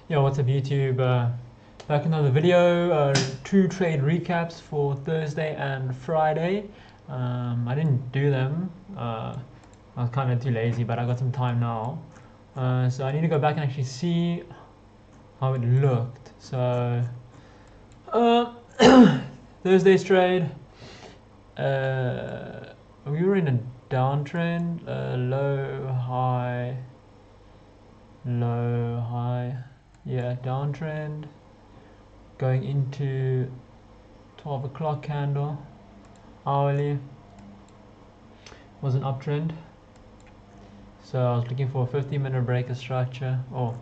Yo, what's up YouTube? Back another video, two trade recaps for Thursday and Friday. I didn't do them, I was kind of too lazy, but I got some time now. So I need to go back and actually see how it looked. So, uh, Thursday's trade, we were in a downtrend, low, high, yeah, downtrend. Going into 12 o'clock candle, hourly was an uptrend. So I was looking for a 50-minute breaker structure or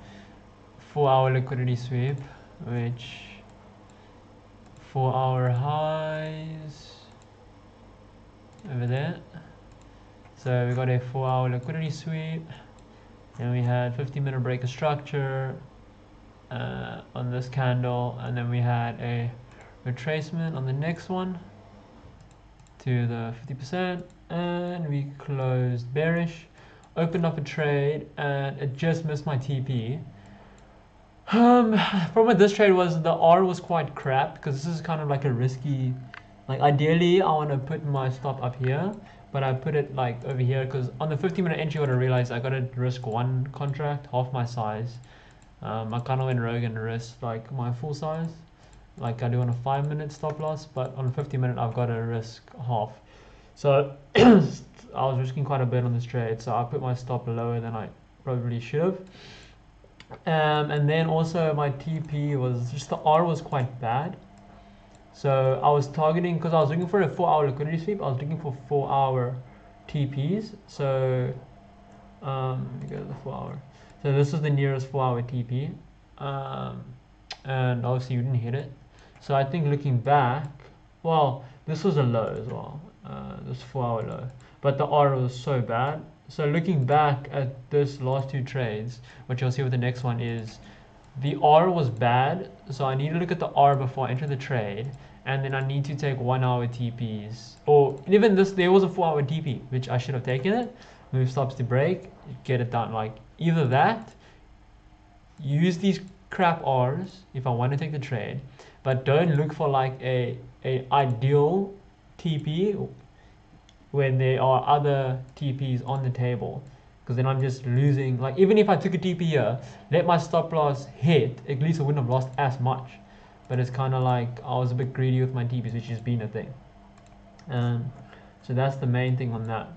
4-hour liquidity sweep, which 4-hour highs over there. So we got a 4-hour liquidity sweep, and we had 50-minute breaker structure on this candle, and then we had a retracement on the next one to the 50%, and we closed bearish, opened up a trade, and it just missed my TP. Problem with this trade was the R was quite crap, because this is kind of like a risky, like ideally I want to put my stop up here, but I put it like over here, because on the 50-minute entry what I realized I gotta risk one contract, half my size. I kind of went rogue and risked like my full size, like I do on a 5-minute stop loss, but on a 50-minute I've got to risk half. So I was risking quite a bit on this trade, so I put my stop lower than I probably should have. And then also my TP was just, the R was quite bad. So I was targeting, because I was looking for a 4-hour liquidity sweep, I was looking for 4-hour TPs. So let me go to the 4-hour. So this is the nearest 4-hour TP, and obviously you didn't hit it. So I think looking back, well, this was a low as well, this 4-hour low, but the R was so bad. So looking back at this last two trades, what you'll see with the next one is the R was bad, so I need to look at the R before I enter the trade, and then I need to take 1-hour TPs, or even this, there was a 4-hour TP, which I should have taken it, move stops to break, get it done. Like either that, use these crap R's if I want to take the trade, but don't look for like a ideal TP when there are other TPs on the table, because then I'm just losing. Like even if I took a TP here, let my stop loss hit, at least I wouldn't have lost as much. But it's kind of like I was a bit greedy with my TPs, which has been a thing. So that's the main thing on that.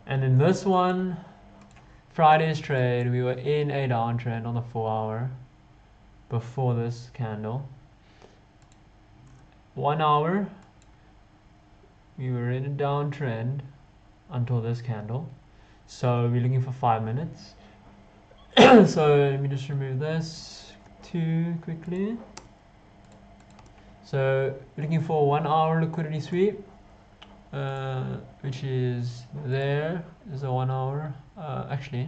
And then this one, Friday's trade, we were in a downtrend on the 4-hour before this candle. 1 hour, we were in a downtrend until this candle. So we're looking for 5 minutes. So let me just remove this too quickly. So we're looking for 1 hour liquidity sweep, which is there is a 1 hour, actually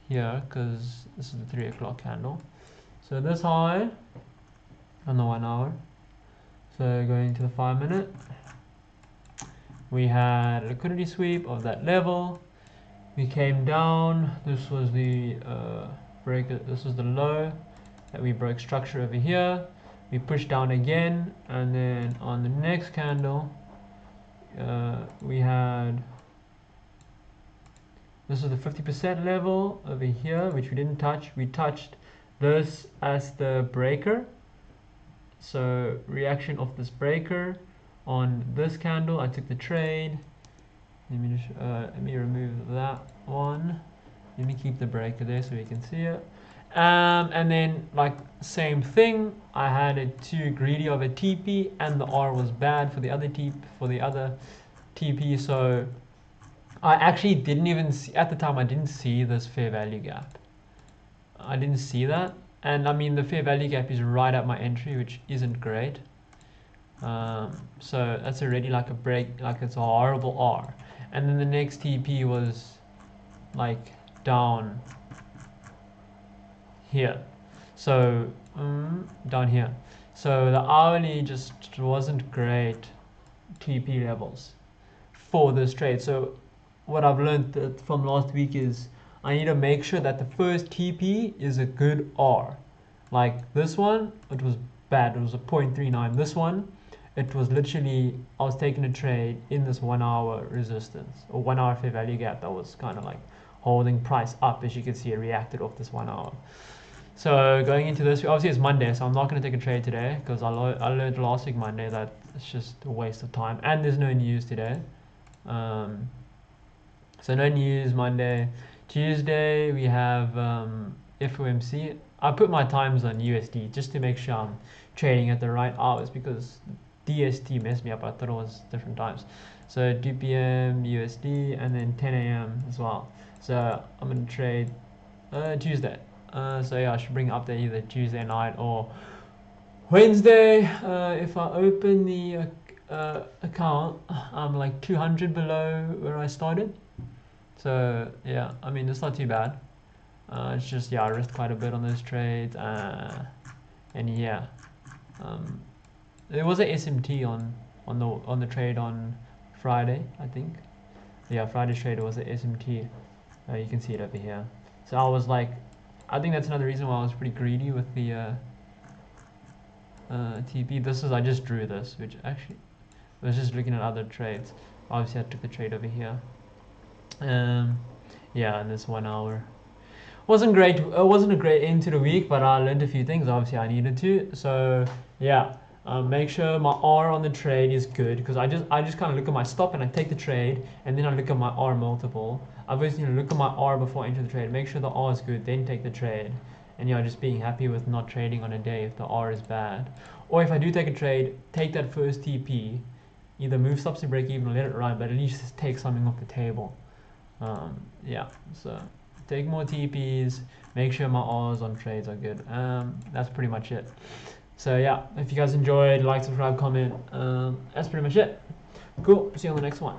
here, because this is the 3 o'clock candle. So this high on the 1 hour. So going to the 5-minute, we had a liquidity sweep of that level. We came down, this was the break, this was the low that we broke structure over here. We pushed down again, and then on the next candle, we had, this is the 50% level over here, which we didn't touch. We touched this as the breaker. So reaction of this breaker on this candle, I took the trade. Let me remove that one. Let me keep the breaker there so we can see it. And then like same thing, I had it too greedy of a TP, and the R was bad for the other TP. So I actually didn't even see, at the time I didn't see this fair value gap. I didn't see that, and I mean the fair value gap is right at my entry, which isn't great. So that's already like a break, like it's a horrible R. And then the next TP was like down here, so down here. So the hourly just wasn't great TP levels for this trade. So what I've learned from last week is I need to make sure that the first TP is a good R. Like this one, it was bad. It was a 0.39. This one, it was literally, I was taking a trade in this 1 hour resistance or 1 hour fair value gap that was kind of like holding price up. As you can see, it reacted off this 1 hour. So going into this, obviously it's Monday, so I'm not going to take a trade today because I learned last week Monday that it's just a waste of time, and there's no news today. So no news Monday. Tuesday we have FOMC. I put my times on USD just to make sure I'm trading at the right hours because DST messed me up. I thought it was different times. So 2 p.m. USD and then 10 a.m. as well. So I'm going to trade Tuesday. So yeah, I should bring an update either Tuesday night or Wednesday. If I open the account, I'm like 200 below where I started. So yeah, I mean it's not too bad. It's just, yeah, I risked quite a bit on those trades, and yeah, there was a SMT on the trade on Friday, I think. Yeah, Friday's trade was a SMT. You can see it over here. So I was like, I think that's another reason why I was pretty greedy with the TP. I just drew this, which actually I was just looking at other trades. Obviously, I took the trade over here. Yeah, in this 1 hour. Wasn't great. It wasn't a great end to the week, but I learned a few things. Obviously, I needed to. So yeah, make sure my R on the trade is good because I just kind of look at my stop and I take the trade, and then I look at my R multiple. I obviously look at my R before I enter the trade. Make sure the R is good, then take the trade. And yeah, just being happy with not trading on a day if the R is bad. Or if I do take a trade, take that first TP, either move stops to break even or let it run, but at least take something off the table. Yeah, so take more TPs, make sure my R's on trades are good. That's pretty much it. So yeah, if you guys enjoyed, like, subscribe, comment. That's pretty much it. Cool, see you on the next one.